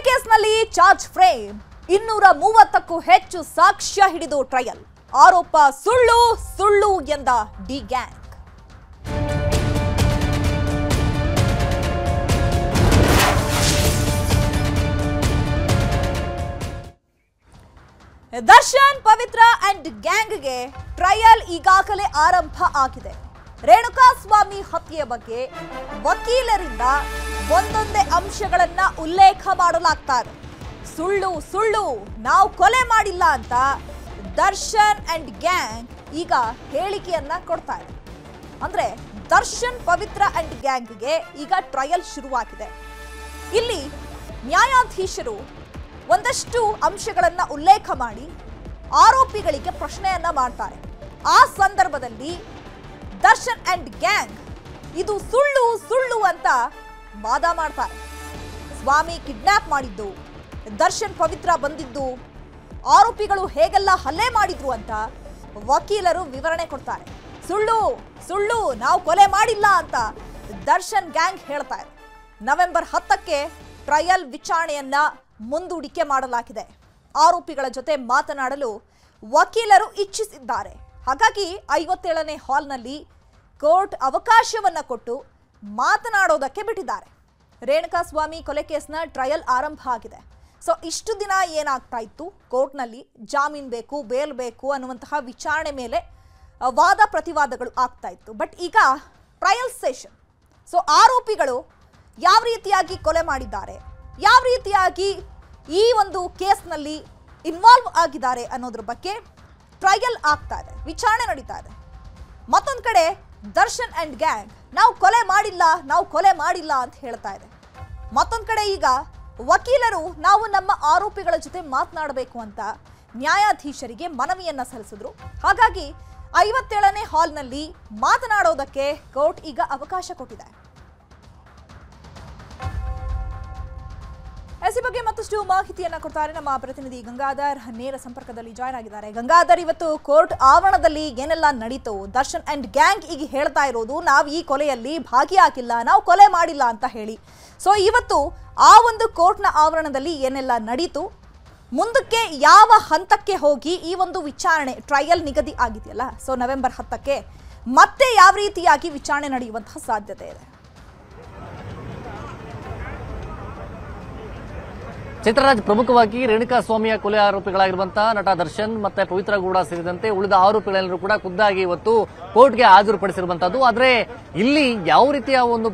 ಕೇಸ್ನಲ್ಲಿ charge frame 230ಕ್ಕೂ ಹೆಚ್ಚು ಸಾಕ್ಷ್ಯ ಹಿಡಿದು ಟ್ರಯಲ್. ಆರೋಪ ಸುಳ್ಳು ಸುಳ್ಳು ಎಂದ D gang. Darshan, Pavithra and ಗ್ಯಾಂಗ್ಗೆ ಟ್ರಯಲ್ ಈಗಾಗಲೇ ಆರಂಭ ಆಗಿದೆ. ರೇಣುಕಾಸ್ವಾಮಿ ಹತ್ಯೆಯ ಬಗ್ಗೆ ವಕೀಲರಿಂದ ಒಂದೊಂದೇ ಅಂಶಗಳನ್ನ ಉಲ್ಲೇಖ ಮಾಡಲಾಗ್ತಾ ಇದೆ. ಸುಳ್ಳು ಸುಳ್ಳು, ನಾವು ಕೊಲೆ ಮಾಡಿಲ್ಲ ಅಂತ ದರ್ಶನ್ ಅಂಡ್ ಗ್ಯಾಂಗ್ ಈಗ ಹೇಳಿಕೆಯನ್ನ ಕೊಡ್ತಾ ಇದೆ. ಅಂದ್ರೆ ದರ್ಶನ್, ಪವಿತ್ರ ಅಂಡ್ ಗ್ಯಾಂಗ್ಗೆ ಈಗ ಟ್ರಯಲ್ ಶುರುವಾಗಿದೆ. ಇಲ್ಲಿ ನ್ಯಾಯಾಧೀಶರು ಒಂದಷ್ಟು ಅಂಶಗಳನ್ನ ಉಲ್ಲೇಖ ಮಾಡಿ ಆರೋಪಿಗಳಿಗೆ ಪ್ರಶ್ನೆಯನ್ನ ಮಾಡ್ತಾರೆ. ಆ ಸಂದರ್ಭದಲ್ಲಿ ದರ್ಶನ್ ಅಂಡ್ ಗ್ಯಾಂಗ್ ಇದು ಸುಳ್ಳು ಸುಳ್ಳು ಅಂತ ವಾದ ಮಾಡ್ತಾರೆ. ಸ್ವಾಮಿ ಕಿಡ್ನಾಪ್ ಮಾಡಿದ್ದು, ದರ್ಶನ್ ಪವಿತ್ರ ಬಂದಿದ್ದು, ಆರೋಪಿಗಳು ಹೇಗೆಲ್ಲ ಹಲ್ಲೆ ಮಾಡಿದ್ರು ಅಂತ ವಕೀಲರು ವಿವರಣೆ ಕೊಡ್ತಾರೆ. ಸುಳ್ಳು ಸುಳ್ಳು, ನಾವು ಕೊಲೆ ಮಾಡಿಲ್ಲ ಅಂತ ದರ್ಶನ್ ಗ್ಯಾಂಗ್ ಹೇಳ್ತಾರೆ. ನವೆಂಬರ್ 10ಕ್ಕೆ ಟ್ರಯಲ್ ವಿಚಾರಣೆಯನ್ನ ಮುಂದೂಡಿಕೆ ಮಾಡಲಾಗಿದೆ. ಆರೋಪಿಗಳ ಜೊತೆ ಮಾತನಾಡಲು ವಕೀಲರು ಇಚ್ಛಿಸಿದ್ದಾರೆ. ಹಾಗಾಗಿ 57ನೇ ಹಾಲ್ನಲ್ಲಿ ಕೋರ್ಟ್ ಅವಕಾಶವನ್ನ ಕೊಟ್ಟು ಮಾತನಾಡೋದಕ್ಕೆ ಬಿಟ್ಟಿದ್ದಾರೆ. ರೇಣುಕಾಸ್ವಾಮಿ ಕೊಲೆ ಕೇಸ್ನ ಟ್ರಯಲ್ ಆರಂಭ ಆಗಿದೆ. ಸೊ ಇಷ್ಟು ದಿನ ಏನಾಗ್ತಾ ಇತ್ತು, ಕೋರ್ಟ್ನಲ್ಲಿ ಜಾಮೀನು ಬೇಕು, ಬೇಲ್ ಬೇಕು ಅನ್ನುವಂತಹ ವಿಚಾರಣೆ ಮೇಲೆ ವಾದ ಪ್ರತಿವಾದಗಳು ಆಗ್ತಾ ಇತ್ತು. ಬಟ್ ಈಗ ಟ್ರಯಲ್ ಸೆಷನ್. ಸೊ ಆರೋಪಿಗಳು ಯಾವ ರೀತಿಯಾಗಿ ಕೊಲೆ ಮಾಡಿದ್ದಾರೆ, ಯಾವ ರೀತಿಯಾಗಿ ಈ ಒಂದು ಕೇಸ್ನಲ್ಲಿ ಇನ್ವಾಲ್ವ್ ಆಗಿದ್ದಾರೆ ಅನ್ನೋದ್ರ ಬಗ್ಗೆ ಟ್ರಯಲ್ ಆಗ್ತಾ ಇದೆ, ವಿಚಾರಣೆ ನಡೀತಾ ಇದೆ. ಮತ್ತೊಂದು ಕಡೆ ದರ್ಶನ್ ಅಂಡ್ ಗ್ಯಾಂಗ್ ನಾವು ಕೊಲೆ ಮಾಡಿಲ್ಲ ಅಂತ ಹೇಳ್ತಾ ಇದೆ. ಮತ್ತೊಂದು ಕಡೆ ಈಗ ವಕೀಲರು ನಾವು ನಮ್ಮ ಆರೋಪಿಗಳ ಜೊತೆ ಮಾತನಾಡಬೇಕು ಅಂತ ನ್ಯಾಯಾಧೀಶರಿಗೆ ಮನವಿಯನ್ನ ಸಲ್ಲಿಸಿದ್ರು. ಹಾಗಾಗಿ 57ನೇ ಹಾಲ್ನಲ್ಲಿ ಮಾತನಾಡೋದಕ್ಕೆ ಕೋರ್ಟ್ ಈಗ ಅವಕಾಶ ಕೊಟ್ಟಿದೆ. ಈ ಬಗ್ಗೆ ಮತ್ತಷ್ಟು ಮಾಹಿತಿಯನ್ನ ಕೊಡ್ತಾರೆ ನಮ್ಮ ಪ್ರತಿನಿಧಿ ಗಂಗಾಧರ್, ನೇರ ಸಂಪರ್ಕದಲ್ಲಿ ಜಾಯ್ನ್ ಆಗಿದ್ದಾರೆ. ಗಂಗಾಧರ್, ಇವತ್ತು ಕೋರ್ಟ್ ಆವರಣದಲ್ಲಿ ಏನೆಲ್ಲ ನಡೀತು? ದರ್ಶನ್ ಅಂಡ್ ಗ್ಯಾಂಗ್ ಈಗ ಹೇಳ್ತಾ ಇರೋದು ನಾವು ಈ ಕೊಲೆಯಲ್ಲಿ ಭಾಗಿಯಾಗಿಲ್ಲ, ನಾವು ಕೊಲೆ ಮಾಡಿಲ್ಲ ಅಂತ ಹೇಳಿ. ಸೊ ಇವತ್ತು ಆ ಒಂದು ಕೋರ್ಟ್ನ ಆವರಣದಲ್ಲಿ ಏನೆಲ್ಲ ನಡೀತು, ಮುಂದಕ್ಕೆ ಯಾವ ಹಂತಕ್ಕೆ ಹೋಗಿ ಈ ಒಂದು ವಿಚಾರಣೆ ಟ್ರಯಲ್ ನಿಗದಿ ಆಗಿದೆಯಲ್ಲ, ಸೊ ನವೆಂಬರ್ 10ಕ್ಕೆ ಮತ್ತೆ ಯಾವ ರೀತಿಯಾಗಿ ವಿಚಾರಣೆ ನಡೆಯುವಂತಹ ಸಾಧ್ಯತೆ ಇದೆ? ಚಿತ್ರರಾಜ್, ಪ್ರಮುಖವಾಗಿ ರೇಣುಕಾಸ್ವಾಮಿಯ ಕೊಲೆ ಆರೋಪಿಗಳಾಗಿರುವಂತಹ ನಟ ದರ್ಶನ್ ಮತ್ತೆ ಪವಿತ್ರ ಗೌಡ ಸೇರಿದಂತೆ ಉಳಿದ ಆರೋಪಿಗಳೆಲ್ಲರೂ ಕೂಡ ಖುದ್ದಾಗಿ ಇವತ್ತು ಕೋರ್ಟ್ಗೆ ಹಾಜರುಪಡಿಸಿರುವಂತದ್ದು. ಆದ್ರೆ ಇಲ್ಲಿ ಯಾವ ರೀತಿಯ ಒಂದು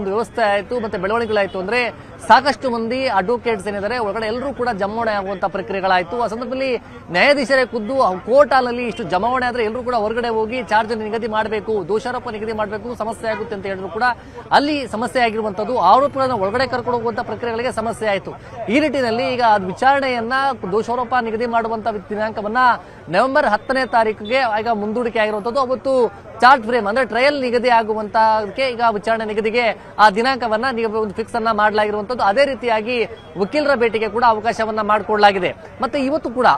ವ್ಯವಸ್ಥೆ ಆಯಿತು ಮತ್ತೆ ಬೆಳವಣಿಗೆಗಳಾಯಿತು ಅಂದ್ರೆ ಸಾಕಷ್ಟು ಮಂದಿ ಅಡ್ವೊಕೇಟ್ಸ್ ಏನಿದ್ದಾರೆ ಒಳಗಡೆ ಎಲ್ಲರೂ ಕೂಡ ಜಮಾವಣೆ ಆಗುವಂತಹ ಪ್ರಕ್ರಿಯೆಗಳಾಯಿತು. ಆ ಸಂದರ್ಭದಲ್ಲಿ ನ್ಯಾಯಾಧೀಶರೇ ಖುದ್ದು ಕೋರ್ಟ್ ಹಾಲ್ನಲ್ಲಿ ಇಷ್ಟು ಜಮಾವಣೆ ಆದ್ರೆ ಎಲ್ಲರೂ ಕೂಡ ಹೊರಗಡೆ ಹೋಗಿ ಚಾರ್ಜ್ ನಿಗದಿ ಮಾಡಬೇಕು, ದೋಷಾರೋಪ ನಿಗದಿ ಮಾಡಬೇಕು, ಸಮಸ್ಯೆ ಆಗುತ್ತೆ ಅಂತ ಹೇಳಿದ್ರು ಕೂಡ ಅಲ್ಲಿ ಸಮಸ್ಯೆ ಆಗಿರುವಂತದ್ದು. ಆರೋಪಿಗಳನ್ನ ಒಳಗಡೆ ಕರ್ಕೊಂಡು ಹೋಗುವಂತಹ ಪ್ರಕ್ರಿಯೆಗಳಿಗೆ ಸಮಸ್ಯೆ ಆಯಿತು. ಈ ನಿಟ್ಟಿನಲ್ಲಿ ಈಗ ವಿಚಾರಣೆಯನ್ನ ದೋಷಾರೋಪ ನಿಗದಿ ಮಾಡುವಂತಹ ದಿನಾಂಕವನ್ನ ನವೆಂಬರ್ 10ನೇ ತಾರೀಕಿಗೆ ಈಗ ಮುಂದೂಡಿಕೆ ಆಗಿರುವಂತದ್ದು. ಅವತ್ತು ಚಾರ್ಜ್ ಫ್ರೇಮ್ ಅಂದ್ರೆ ಟ್ರಯಲ್ ನಿಗದಿ ಆಗುವಂತಕ್ಕೆ ಈಗ ವಿಚಾರಣೆ ನಿಗದಿಗೆ ಆ ದಿನಾಂಕವನ್ನ ಒಂದು ಫಿಕ್ಸ್ ಅನ್ನ ಮಾಡಲಾಗಿರುವಂತದ್ದು. ಅದೇ ರೀತಿಯಾಗಿ ವಕೀಲರ ಭೇಟಿಗೆ ಕೂಡ ಅವಕಾಶವನ್ನ ಮಾಡಿಕೊಳ್ಳಲಾಗಿದೆ. ಮತ್ತೆ ಇವತ್ತು ಕೂಡ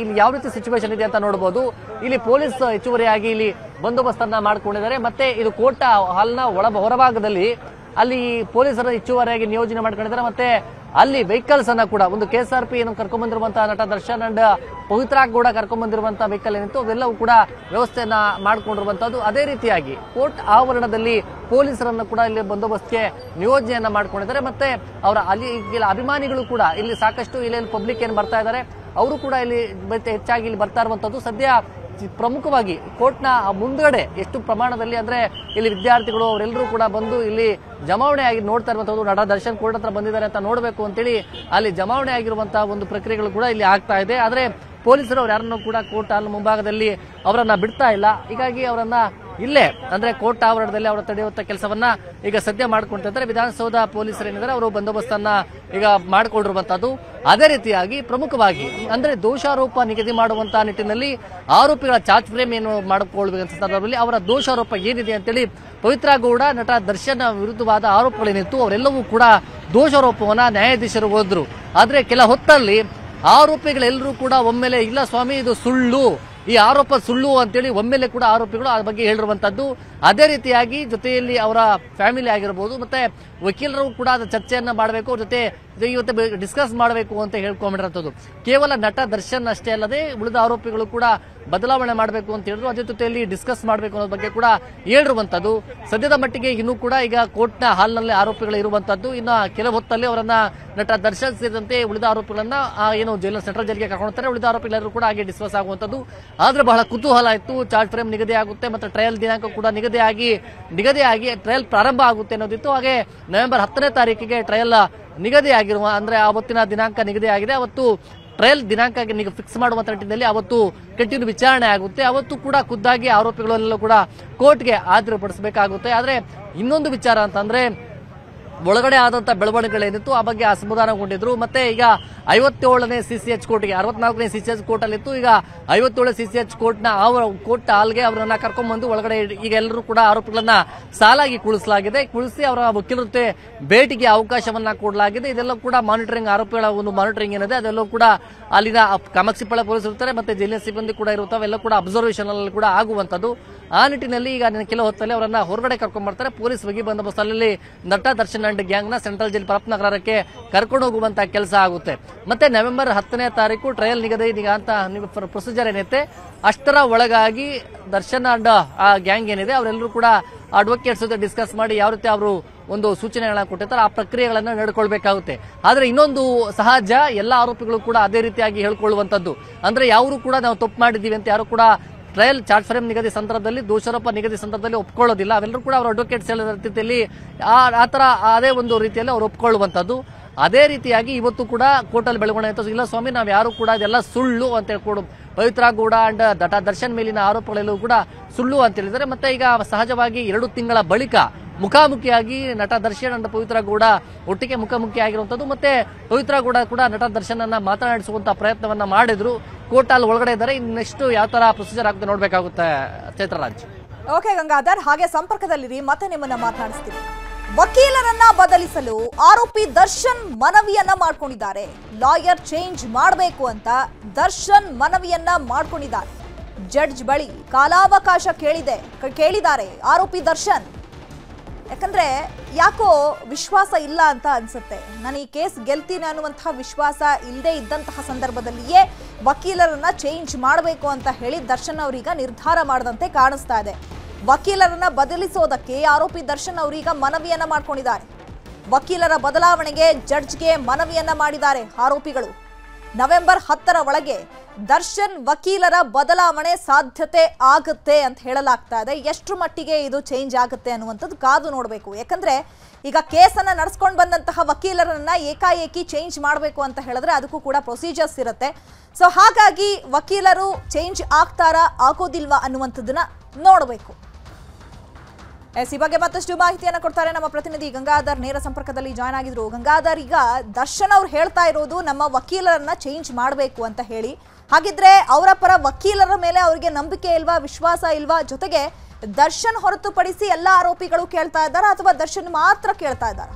ಇಲ್ಲಿ ಯಾವ ರೀತಿ ಸಿಚುವೇಶನ್ ಇದೆ ಅಂತ ನೋಡಬಹುದು. ಇಲ್ಲಿ ಪೊಲೀಸ್ ಹೆಚ್ಚುವರಿಯಾಗಿ ಇಲ್ಲಿ ಬಂದೋಬಸ್ತನ್ನ ಮಾಡಿಕೊಂಡಿದ್ದಾರೆ. ಮತ್ತೆ ಇದು ಕೋರ್ಟ್ ಹಾಲ್ನ ಹೊರಭಾಗದಲ್ಲಿ ಅಲ್ಲಿ ಪೊಲೀಸರ ಹೆಚ್ಚುವರಿಯಾಗಿ ನಿಯೋಜನೆ ಮಾಡ್ಕೊಂಡಿದ್ದಾರೆ. ಮತ್ತೆ ಅಲ್ಲಿ ವೆಹಿಕಲ್ಸ್ ಅನ್ನ ಕೂಡ ಒಂದು KSRP ಕರ್ಕೊಂಡ್ ಬಂದಿರುವಂತಹ ನಟ ದರ್ಶನ್ ಅಂಡ್ ಪವಿತ್ರ ಕೂಡ ಕರ್ಕೊಂಡ್ ಬಂದಿರುವಂತಹ ವೆಹಿಕಲ್ ಏನಿತ್ತು ಅದೆಲ್ಲವೂ ಕೂಡ ವ್ಯವಸ್ಥೆಯನ್ನ ಮಾಡಿಕೊಂಡಿರುವಂತದ್ದು. ಅದೇ ರೀತಿಯಾಗಿ ಕೋರ್ಟ್ ಆವರಣದಲ್ಲಿ ಪೊಲೀಸರನ್ನ ಕೂಡ ಇಲ್ಲಿ ಬಂದೋಬಸ್ತ್ಗೆ ನಿಯೋಜನೆಯನ್ನ ಮಾಡ್ಕೊಂಡಿದ್ದಾರೆ. ಮತ್ತೆ ಅವರ ಅಲ್ಲಿ ಅಭಿಮಾನಿಗಳು ಕೂಡ ಇಲ್ಲಿ ಸಾಕಷ್ಟು ಇಲ್ಲಿ ಪಬ್ಲಿಕ್ ಏನ್ ಬರ್ತಾ ಇದ್ದಾರೆ ಅವರು ಕೂಡ ಇಲ್ಲಿ ಹೆಚ್ಚಾಗಿ ಇಲ್ಲಿ ಬರ್ತಾ ಇರುವಂತದ್ದು. ಸದ್ಯ ಪ್ರಮುಖವಾಗಿ ಕೋರ್ಟ್ನ ಮುಂದ್ಗಡೆ ಎಷ್ಟು ಪ್ರಮಾಣದಲ್ಲಿ ಅಂದ್ರೆ ಇಲ್ಲಿ ವಿದ್ಯಾರ್ಥಿಗಳು ಅವರೆಲ್ಲರೂ ಕೂಡ ಬಂದು ಇಲ್ಲಿ ಜಮಾವಣೆ ಆಗಿ ನೋಡ್ತಾ ಇರುವಂತದ್ದು. ನಟ ದರ್ಶನ್ ಕೋರ್ಟ್ ಹತ್ರ ಬಂದಿದ್ದಾರೆ ಅಂತ ನೋಡಬೇಕು ಅಂತೇಳಿ ಅಲ್ಲಿ ಜಮಾವಣೆ ಆಗಿರುವಂತಹ ಒಂದು ಪ್ರಕ್ರಿಯೆಗಳು ಕೂಡ ಇಲ್ಲಿ ಆಗ್ತಾ ಇದೆ. ಆದ್ರೆ ಪೊಲೀಸರು ಅವ್ರು ಯಾರನ್ನೂ ಕೂಡ ಕೋರ್ಟ್ ಹಾಲ್ ಮುಂಭಾಗದಲ್ಲಿ ಅವರನ್ನ ಬಿಡ್ತಾ ಇಲ್ಲ. ಹೀಗಾಗಿ ಅವರನ್ನ ಇಲ್ಲೇ ಅಂದ್ರೆ ಕೋರ್ಟ್ ಆವರಣದಲ್ಲಿ ಅವರ ತಡೆಯುವಂತ ಕೆಲಸವನ್ನ ಈಗ ಸದ್ಯ ಮಾಡ್ಕೊಂಡಿದ್ದಾರೆ. ವಿಧಾನಸೌಧ ಪೊಲೀಸರು ಏನಿದ್ದಾರೆ ಅವರು ಬಂದೋಬಸ್ತನ್ನ ಈಗ ಮಾಡಿಕೊಂಡಿರುವಂತದ್ದು. ಅದೇ ರೀತಿಯಾಗಿ ಪ್ರಮುಖವಾಗಿ ಅಂದ್ರೆ ದೋಷಾರೋಪ ನಿಗದಿ ಮಾಡುವಂತಹ ನಿಟ್ಟಿನಲ್ಲಿ ಆರೋಪಿಗಳ ಚಾರ್ಜ್ ಫ್ರೇಮ್ ಏನು ಮಾಡಿಕೊಳ್ಳುವಂತ ಸಂದರ್ಭದಲ್ಲಿ ಅವರ ದೋಷಾರೋಪ ಏನಿದೆ ಅಂತೇಳಿ ಪವಿತ್ರ ಗೌಡ, ನಟ ದರ್ಶನ್ ವಿರುದ್ಧವಾದ ಆರೋಪಗಳೇನಿತ್ತು ಅವರೆಲ್ಲವೂ ಕೂಡ ದೋಷಾರೋಪವನ್ನ ನ್ಯಾಯಾಧೀಶರು ಓದಿದ್ರು. ಆದ್ರೆ ಕೆಲ ಹೊತ್ತಲ್ಲಿ ಆರೋಪಿಗಳೆಲ್ಲರೂ ಕೂಡ ಒಮ್ಮೆಲೆ ಇಲ್ಲ ಸ್ವಾಮಿ ಇದು ಸುಳ್ಳು, ಈ ಆರೋಪ ಸುಳ್ಳು ಅಂತೇಳಿ ಒಮ್ಮೆಲೆ ಕೂಡ ಆರೋಪಿಗಳು ಆ ಬಗ್ಗೆ ಹೇಳಿರುವಂತದ್ದು. ಅದೇ ರೀತಿಯಾಗಿ ಜೊತೆಯಲ್ಲಿ ಅವರ ಫ್ಯಾಮಿಲಿ ಆಗಿರಬಹುದು ಮತ್ತೆ ವಕೀಲರು ಕೂಡ ಅದು ಚರ್ಚೆಯನ್ನ ಮಾಡಬೇಕು, ಅವ್ರ ಜೊತೆ ಇವತ್ತು ಡಿಸ್ಕಸ್ ಮಾಡಬೇಕು ಅಂತ ಹೇಳ್ಕೊಂಡಿರೋಂಥದ್ದು. ಕೇವಲ ನಟ ದರ್ಶನ್ ಅಷ್ಟೇ ಅಲ್ಲದೆ ಉಳಿದ ಆರೋಪಿಗಳು ಕೂಡ ಬದಲಾವಣೆ ಮಾಡಬೇಕು ಅಂತ ಹೇಳಿದ್ರು, ಅದೇ ಜೊತೆಯಲ್ಲಿ ಡಿಸ್ಕಸ್ ಮಾಡಬೇಕು ಅನ್ನೋ ಬಗ್ಗೆ ಕೂಡ ಹೇಳಿರುವಂತದ್ದು. ಸದ್ಯದ ಮಟ್ಟಿಗೆ ಇನ್ನೂ ಕೂಡ ಈಗ ಕೋರ್ಟ್ನ ಹಾಲ್ನಲ್ಲಿ ಆರೋಪಿಗಳು ಇರುವಂತದ್ದು. ಇನ್ನು ಕೆಲವು ಹೊತ್ತಲ್ಲಿ ಅವರನ್ನ ನಟ ದರ್ಶನ್ ಸೇರಿದಂತೆ ಉಳಿದ ಆರೋಪಿಗಳನ್ನ ಏನು ಜೈಲ್ ಸೆಂಟ್ರಲ್ ಜೈಲ್ಗೆ ಕರ್ಕೊಂಡ್ತಾರೆ, ಉಳಿದ ಆರೋಪಿಗಳೆಲ್ಲರೂ ಕೂಡ ಹಾಗೆ ಡಿಸ್ಕಸ್ ಆಗುವಂತದ್ದು. ಆದ್ರೆ ಬಹಳ ಕುತೂಹಲ ಇತ್ತು. ಚಾರ್ಜ್ ಫ್ರೇಮ್ ನಿಗದಿ ಆಗುತ್ತೆ ಮತ್ತೆ ಟ್ರಯಲ್ ದಿನಾಂಕ ಕೂಡ ನಿಗದಿಯಾಗಿ ಟ್ರಯಲ್ ಪ್ರಾರಂಭ ಆಗುತ್ತೆ ಅನ್ನೋದಿತ್ತು. ಹಾಗೆ ನವೆಂಬರ್ 10ನೇ ತಾರೀಕಿಗೆ ಟ್ರಯಲ್ ನಿಗದಿ ಆಗಿರುವ ಅಂದ್ರೆ ಅವತ್ತಿನ ದಿನಾಂಕ ನಿಗದಿ ಆಗಿದೆ. ಅವತ್ತು ಟ್ರಯಲ್ ದಿನಾಂಕ ಫಿಕ್ಸ್ ಮಾಡುವಂತ ನಿಟ್ಟಿನಲ್ಲಿ ಅವತ್ತು ಕಂಟಿನ್ಯೂ ವಿಚಾರಣೆ ಆಗುತ್ತೆ. ಅವತ್ತು ಕೂಡ ಖುದ್ದಾಗಿ ಆರೋಪಿಗಳೆಲ್ಲ ಕೂಡ ಕೋರ್ಟ್ಗೆ ಹಾಜರುಪಡಿಸಬೇಕಾಗುತ್ತೆ. ಆದ್ರೆ ಇನ್ನೊಂದು ವಿಚಾರ ಅಂತಂದ್ರೆ ಒಳಗಡೆ ಆದಂತ ಬೆಳವಣಿಗೆಗಳೇನಿತ್ತು ಆ ಬಗ್ಗೆ ಅಸಮಾಧಾನಗೊಂಡಿದ್ರು. ಮತ್ತೆ ಈಗ 57ನೇ CCH ಕೋರ್ಟ್ಗೆ 64ನೇ CCH ಕೋರ್ಟ್ ಅಲ್ಲಿತ್ತು. ಈಗ 57 CCH ಕೋರ್ಟ್ನ ಕೋರ್ಟ್ ಹಾಲ್ಗೆ ಅವರನ್ನ ಕರ್ಕೊಂಡ್ಬಂದು ಒಳಗಡೆ ಈಗ ಎಲ್ಲರೂ ಕೂಡ ಆರೋಪಿಗಳನ್ನ ಸಾಲಾಗಿ ಕುಳಿಸಿ ಅವರ ವಕೀಲರ ಜೊತೆ ಭೇಟಿಗೆ ಅವಕಾಶವನ್ನ ಕೊಡಲಾಗಿದೆ. ಇದೆಲ್ಲ ಕೂಡ ಮಾನಿಟರಿಂಗ್, ಆರೋಪಿಗಳ ಒಂದು ಮಾನಿಟರಿಂಗ್ ಏನಿದೆ ಅದೆಲ್ಲವೂ ಕೂಡ ಅಲ್ಲಿನ ಕಾಮಾಕ್ಷಿಪಾಳ್ಯ ಪೊಲೀಸರು ಇರ್ತಾರೆ ಮತ್ತೆ ಜೈಲಿನ ಸಿಬ್ಬಂದಿ ಕೂಡ ಇರುತ್ತವೆ, ಎಲ್ಲ ಕೂಡ ಅಬ್ಸರ್ವೇಷನ್ ಅಲ್ಲಿ ಕೂಡ ಆಗುವಂತದ್ದು. ಆ ನಿಟ್ಟಿನಲ್ಲಿ ಈಗ ಕೆಲವು ಹೊತ್ತಲ್ಲಿ ಅವರನ್ನ ಹೊರಗಡೆ ಕರ್ಕೊಂಡ್ ಬರ್ತಾರೆ. ಪೊಲೀಸ್ ಬಿಗಿ ಬಂದೋಬಸ್ತ್ ಅಲ್ಲಿ ನಟ ದರ್ಶನ್ ಅಂಡ್ ಗ್ಯಾಂಗ್ ನ ಸೆಂಟ್ರಲ್ ಜೈಲ್ ಪರಪ್ಪನಗರಕ್ಕೆ ಕರ್ಕೊಂಡು ಹೋಗುವಂತ ಕೆಲಸ ಆಗುತ್ತೆ. ಮತ್ತೆ ನವೆಂಬರ್ 10ನೇ ತಾರೀಕು ಟ್ರಯಲ್ ನಿಗದಿ ಅಂತ ಪ್ರೊಸೀಜರ್ ಏನೈತೆ ಅಷ್ಟರ ಒಳಗಾಗಿ ದರ್ಶನ್ ಅಂಡ್ ಆ ಗ್ಯಾಂಗ್ ಏನಿದೆ ಅವರೆಲ್ಲರೂ ಕೂಡ ಅಡ್ವೊಕೇಟ್ಸ್ ಜೊತೆ ಡಿಸ್ಕಸ್ ಮಾಡಿ ಯಾವ ರೀತಿ ಅವರು ಒಂದು ಸೂಚನೆಗಳನ್ನ ಕೊಟ್ಟಿರ್ತಾರೆ ಆ ಪ್ರಕ್ರಿಯೆಗಳನ್ನ ನಡ್ಕೊಳ್ಬೇಕಾಗುತ್ತೆ. ಆದ್ರೆ ಇನ್ನೊಂದು ಸಹಜ, ಎಲ್ಲ ಆರೋಪಿಗಳು ಕೂಡ ಅದೇ ರೀತಿಯಾಗಿ ಹೇಳ್ಕೊಳ್ಳುವಂತದ್ದು. ಅಂದ್ರೆ ಯಾರು ಕೂಡ ನಾವು ತಪ್ಪು ಮಾಡಿದ್ದೀವಿ ಅಂತ ಯಾರು ಕೂಡ ಟ್ರಯಲ್ ಚಾರ್ಜ್ ಫ್ರೇಮ್ ನಿಗದಿ ಸಂದರ್ಭದಲ್ಲಿ ದೋಷಾರೋಪ ನಿಗದಿ ಸಂದರ್ಭದಲ್ಲಿ ಒಪ್ಕೊಳ್ಳೋದಿಲ್ಲ. ಅವೆಲ್ಲರೂ ಕೂಡ ಅವರ ಅಡ್ವೊಕೇಟ್ಸ್ ಹೇಳಿದ ರೀತಿಯಲ್ಲಿ ಆತರ ಅದೇ ಒಂದು ರೀತಿಯಲ್ಲಿ ಅವರು ಒಪ್ಕೊಳ್ಳುವಂತದ್ದು. ಅದೇ ರೀತಿಯಾಗಿ ಇವತ್ತು ಕೂಡ ಕೋರ್ಟಲ್ಲಿ ಬೆಳವಣಿಗೆ ಆಯ್ತು. ಇಲ್ಲ ಸ್ವಾಮಿ, ನಾವ್ ಯಾರು ಕೂಡ ಇದೆಲ್ಲ ಸುಳ್ಳು ಅಂತ ಹೇಳ್ಕೊಡು, ಪವಿತ್ರ ಗೌಡ ಅಂಡ್ ನಟ ದರ್ಶನ್ ಮೇಲಿನ ಆರೋಪಗಳೆಲ್ಲವೂ ಕೂಡ ಸುಳ್ಳು ಅಂತ ಹೇಳಿದ್ದಾರೆ. ಮತ್ತೆ ಈಗ ಸಹಜವಾಗಿ 2 ತಿಂಗಳ ಬಳಿಕ ಮುಖಾಮುಖಿಯಾಗಿ ನಟ ದರ್ಶನ್ ಅಂಡ್ ಪವಿತ್ರ ಗೌಡ ಒಟ್ಟಿಗೆ ಮುಖಾಮುಖಿ ಆಗಿರುವಂತದ್ದು. ಮತ್ತೆ ಪವಿತ್ರ ಗೌಡ ಕೂಡ ನಟ ದರ್ಶನ್ ಅನ್ನ ಮಾತನಾಡಿಸುವಂತ ಪ್ರಯತ್ನವನ್ನ ಮಾಡಿದ್ರು. ಕೋರ್ಟ್ ಅಲ್ಲಿ ಒಳಗಡೆ ಇದ್ದಾರೆ. ಇನ್ನೆಷ್ಟು ಯಾವ ತರ ಪ್ರೊಸೀಜರ್ ಆಗುತ್ತೆ ನೋಡ್ಬೇಕಾಗುತ್ತೆ. ಚೈತ್ರರಾಜ್. ಓಕೆ ಗಂಗಾಧರ್, ಹಾಗೆ ಸಂಪರ್ಕದಲ್ಲಿರಿ, ಮತ್ತೆ ನಿಮ್ಮನ್ನ ಮಾತನಾಡಿಸ್ತೀನಿ. ವಕೀಲರನ್ನ ಬದಲಿಸಲು ಆರೋಪಿ ದರ್ಶನ್ ಮನವಿಯನ್ನ ಮಾಡ್ಕೊಂಡಿದ್ದಾರೆ. ಲಾಯರ್ ಚೇಂಜ್ ಮಾಡಬೇಕು ಅಂತ ದರ್ಶನ್ ಮನವಿಯನ್ನ ಮಾಡ್ಕೊಂಡಿದ್ದಾರೆ. ಜಡ್ಜ್ ಬಳಿ ಕಾಲಾವಕಾಶ ಕೇಳಿದ್ದಾರೆ ಆರೋಪಿ ದರ್ಶನ್. ಯಾಕಂದ್ರೆ ಯಾಕೋ ವಿಶ್ವಾಸ ಇಲ್ಲ ಅಂತ ಅನ್ಸುತ್ತೆ. ನಾನು ಈ ಕೇಸ್ ಗೆಲ್ತೀನಿ ಅನ್ನುವಂತಹ ವಿಶ್ವಾಸ ಇಲ್ಲದೆ ಇದ್ದಂತಹ ಸಂದರ್ಭದಲ್ಲಿಯೇ ವಕೀಲರನ್ನ ಚೇಂಜ್ ಮಾಡಬೇಕು ಅಂತ ಹೇಳಿ ದರ್ಶನ್ ಅವರೀಗ ನಿರ್ಧಾರ ಮಾಡದಂತೆ ಕಾಣಿಸ್ತಾ ಇದೆ. ವಕೀಲರನ್ನ ಬದಲಿಸೋದಕ್ಕೆ ಆರೋಪಿ ದರ್ಶನ್ ಅವರೀಗ ಮನವಿಯನ್ನ ಮಾಡ್ಕೊಂಡಿದ್ದಾರೆ. ವಕೀಲರ ಬದಲಾವಣೆಗೆ ಜಡ್ಜ್ಗೆ ಮನವಿಯನ್ನ ಮಾಡಿದ್ದಾರೆ ಆರೋಪಿಗಳು. ನವೆಂಬರ್ 10ರ ಒಳಗೆ ದರ್ಶನ್ ವಕೀಲರ ಬದಲಾವಣೆ ಸಾಧ್ಯತೆ ಆಗುತ್ತೆ ಅಂತ ಹೇಳಲಾಗ್ತಾ ಇದೆ. ಎಷ್ಟು ಮಟ್ಟಿಗೆ ಇದು ಚೇಂಜ್ ಆಗುತ್ತೆ ಅನ್ನುವಂಥದ್ದು ಕಾದು ನೋಡಬೇಕು. ಯಾಕಂದ್ರೆ ಈಗ ಕೇಸನ್ನ ನಡೆಸ್ಕೊಂಡು ಬಂದಂತಹ ವಕೀಲರನ್ನ ಏಕಾಏಕಿ ಚೇಂಜ್ ಮಾಡಬೇಕು ಅಂತ ಹೇಳಿದ್ರೆ ಅದಕ್ಕೂ ಕೂಡ ಪ್ರೊಸೀಜರ್ಸ್ ಇರುತ್ತೆ. ಸೊ ಹಾಗಾಗಿ ವಕೀಲರು ಚೇಂಜ್ ಆಗ್ತಾರಾ ಆಗೋದಿಲ್ವಾ ಅನ್ನುವಂಥದ್ದನ್ನ ನೋಡಬೇಕು. ಈ ಬಗ್ಗೆ ಮತ್ತಷ್ಟು ಮಾಹಿತಿಯನ್ನು ಕೊಡ್ತಾರೆ ನಮ್ಮ ಪ್ರತಿನಿಧಿ ಗಂಗಾಧರ್, ನೇರ ಸಂಪರ್ಕದಲ್ಲಿ ಜಾಯ್ನ್ ಆಗಿದ್ರು. ಗಂಗಾಧರ್, ಈಗ ದರ್ಶನ್ ಅವ್ರು ಹೇಳ್ತಾ ಇರೋದು ನಮ್ಮ ವಕೀಲರನ್ನ ಚೇಂಜ್ ಮಾಡಬೇಕು ಅಂತ ಹೇಳಿ. ಹಾಗಿದ್ರೆ ಅವರ ಪರ ವಕೀಲರ ಮೇಲೆ ಅವರಿಗೆ ನಂಬಿಕೆ ಇಲ್ವಾ, ವಿಶ್ವಾಸ ಇಲ್ವಾ? ಜೊತೆಗೆ ದರ್ಶನ್ ಹೊರತುಪಡಿಸಿ ಎಲ್ಲ ಆರೋಪಿಗಳು ಕೇಳ್ತಾ ಇದ್ದಾರಾ ಅಥವಾ ದರ್ಶನ್ ಮಾತ್ರ ಕೇಳ್ತಾ ಇದ್ದಾರಾ?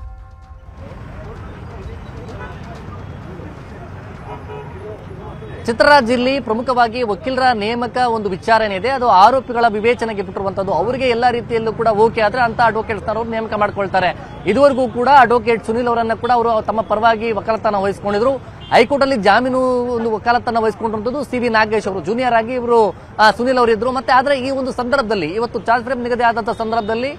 ಚಿತ್ರರಾಜ್, ಇಲ್ಲಿ ಪ್ರಮುಖವಾಗಿ ವಕೀಲರ ನೇಮಕ ಒಂದು ವಿಚಾರ ಏನಿದೆ ಅದು ಆರೋಪಿಗಳ ವಿವೇಚನೆಗೆ ಬಿಟ್ಟಿರುವಂತದ್ದು. ಅವರಿಗೆ ಎಲ್ಲಾ ರೀತಿಯಲ್ಲೂ ಕೂಡ ಓಕೆ ಆದ್ರೆ ಅಂತ ಅಡ್ವೊಕೇಟ್ಸ್ ಅವರು ನೇಮಕ ಮಾಡ್ಕೊಳ್ತಾರೆ. ಇದುವರೆಗೂ ಕೂಡ ಅಡ್ವೊಕೇಟ್ ಸುನಿಲ್ ಅವರನ್ನ ಕೂಡ ಅವರು ತಮ್ಮ ಪರವಾಗಿ ವಕಾಲತನ ವಹಿಸಿಕೊಂಡಿದ್ರು. ಹೈಕೋರ್ಟ್ ಅಲ್ಲಿ ಜಾಮೀನು ಒಂದು ವಕಾಲತನ ವಹಿಸಿಕೊಂಡಿರುವಂತದ್ದು CV ನಾಗೇಶ್ ಅವರು, ಜೂನಿಯರ್ ಆಗಿ ಇವರು ಸುನಿಲ್ ಅವರಿದ್ರು. ಮತ್ತೆ ಆದ್ರೆ ಈ ಒಂದು ಸಂದರ್ಭದಲ್ಲಿ ಇವತ್ತು ಚಾರ್ಜ್ ಫ್ರೇಮ್ ನಿಗದಿ ಆದಂತಹ ಸಂದರ್ಭದಲ್ಲಿ